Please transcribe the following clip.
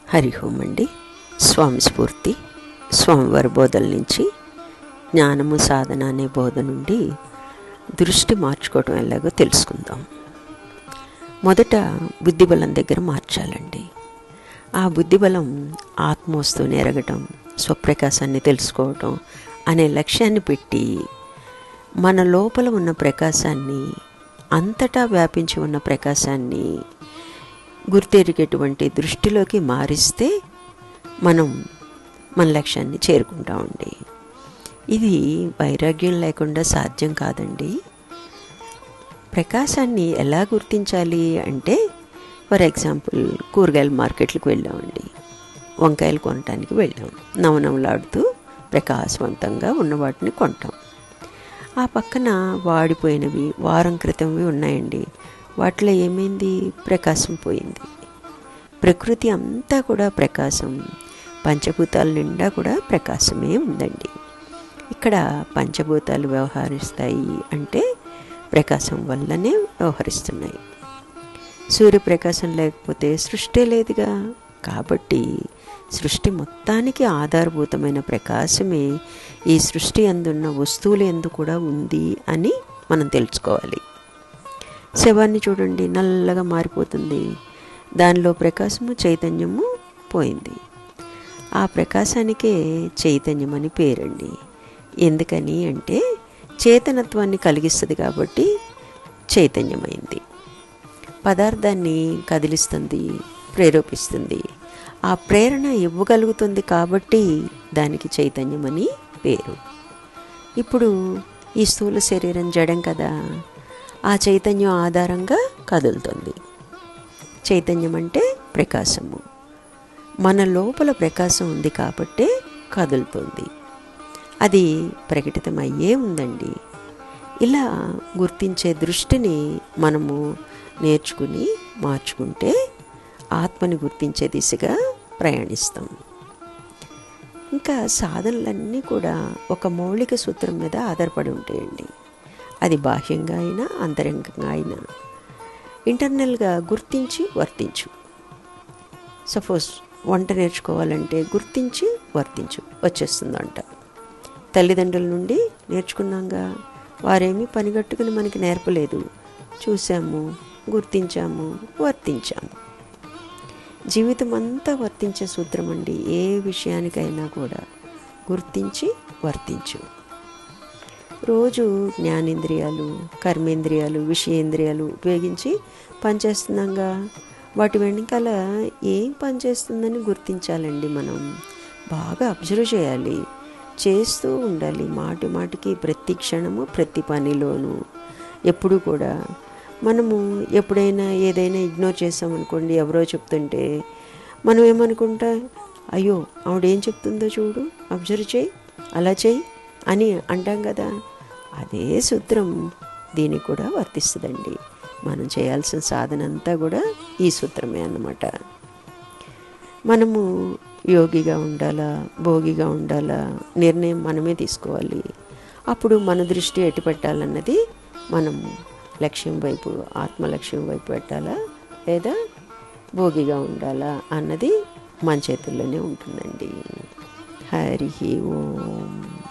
హరి ఓం అండి. స్వామి స్ఫూర్తి స్వామివారి బోధల నుంచి జ్ఞానము సాధన అనే బోధ నుండి దృష్టి మార్చుకోవడం ఎలాగో తెలుసుకుందాం. మొదట బుద్ధిబలం దగ్గర మార్చాలండి. ఆ బుద్ధిబలం ఆత్మవస్తువుని ఎరగటం, స్వప్రకాశాన్ని తెలుసుకోవటం అనే లక్ష్యాన్ని పెట్టి మన లోపల ఉన్న ప్రకాశాన్ని, అంతటా వ్యాపించి ఉన్న ప్రకాశాన్ని గుర్తెరిగేటువంటి దృష్టిలోకి మారిస్తే మనం మన లక్ష్యాన్ని చేరుకుంటామండి. ఇది వైరాగ్యం లేకుండా సాధ్యం కాదండి. ప్రకాశాన్ని ఎలా గుర్తించాలి అంటే, ఫర్ ఎగ్జాంపుల్ కూరగాయల మార్కెట్లకు వెళ్ళామండి. వంకాయలు కొనటానికి వెళ్ళాం. నవనవలాడుతూ ప్రకాశవంతంగా ఉన్న వాటిని కొంటాం. ఆ పక్కన వాడిపోయినవి, వారం క్రితంవి ఉన్నాయండి. వాటిలో ఏమైంది? ప్రకాశం పోయింది. ప్రకృతి అంతా కూడా ప్రకాశం, పంచభూతాల నిండా కూడా ప్రకాశమే ఉందండి. ఇక్కడ పంచభూతాలు వ్యవహరిస్తాయి అంటే ప్రకాశం వల్లనే వ్యవహరిస్తున్నాయి. సూర్యప్రకాశం లేకపోతే సృష్టి లేదుగా. కాబట్టి సృష్టి మొత్తానికి ఆధారభూతమైన ప్రకాశమే ఈ సృష్టి అందున్న వస్తువులు ఎందు కూడా ఉంది అని మనం తెలుసుకోవాలి. శవాన్ని చూడండి, నల్లగా మారిపోతుంది. దానిలో ప్రకాశము, చైతన్యము పోయింది. ఆ ప్రకాశానికే చైతన్యం అని పేరండి. ఎందుకని అంటే చేతనత్వాన్ని కలిగిస్తుంది కాబట్టి చైతన్యమైంది. పదార్థాన్ని కదిలిస్తుంది, ప్రేరేపిస్తుంది. ఆ ప్రేరణ ఇవ్వగలుగుతుంది కాబట్టి దానికి చైతన్యం అని పేరు. ఇప్పుడు ఈ స్థూల శరీరం జడం కదా, ఆ చైతన్యం ఆధారంగా కదులుతుంది. చైతన్యం అంటే ప్రకాశము. మన లోపల ప్రకాశం ఉంది కాబట్టే కదులుతుంది. అది ప్రకటితమయ్యే ఉందండి. ఇలా గుర్తించే దృష్టిని మనము నేర్చుకుని మార్చుకుంటే ఆత్మని గుర్తించే దిశగా ప్రయాణిస్తాం. ఇంకా సాధనలన్నీ కూడా ఒక మౌలిక సూత్రం మీద ఆధారపడి ఉంటాయండి. అది బాహ్యంగా అయినా అంతరంగంగా అయినా. ఇంటర్నల్గా గుర్తించి వర్తించు. సపోజ్ వంట నేర్చుకోవాలంటే గుర్తించి వర్తించు, వచ్చేస్తుందంట. తల్లిదండ్రుల నుండి నేర్చుకున్నాగా, వారేమీ పనిగట్టుకుని మనకి నేర్పలేదు. చూసాము, గుర్తించాము, వర్తించాము. జీవితం అంతా వర్తించే సూత్రం అండి. ఏ విషయానికైనా కూడా గుర్తించి వర్తించు. రోజు జ్ఞానేంద్రియాలు, కర్మేంద్రియాలు, విషయేంద్రియాలు ఉపయోగించి పనిచేస్తున్నాగా, వాటి వెనకాల ఏం పనిచేస్తుందని గుర్తించాలండి. మనం బాగా అబ్జర్వ్ చేయాలి, చేస్తూ ఉండాలి. మాటి మాటికి ప్రతి క్షణము, ప్రతి పనిలోనూ. ఎప్పుడు కూడా మనము ఎప్పుడైనా ఏదైనా ఇగ్నోర్ చేసామనుకోండి, ఎవరో చెప్తుంటే మనం ఏమనుకుంటా, అయ్యో ఆవిడేం చెప్తుందో చూడు, అబ్జర్వ్ చేయి, అలా చేయి అని అంటాం కదా. అదే సూత్రం దీనికి కూడా వర్తిస్తుందండి. మనం చేయాల్సిన సాధన అంతా కూడా ఈ సూత్రమే అన్నమాట. మనము యోగిగా ఉండాలా, భోగిగా ఉండాలా, నిర్ణయం మనమే తీసుకోవాలి. అప్పుడు మన దృష్టి ఎటు పెట్టాలన్నది మనం లక్ష్యం వైపు, ఆత్మలక్ష్యం వైపు పెట్టాలా లేదా భోగిగా ఉండాలా అన్నది మన చేతుల్లోనే ఉంటుందండి. హరి ఓం.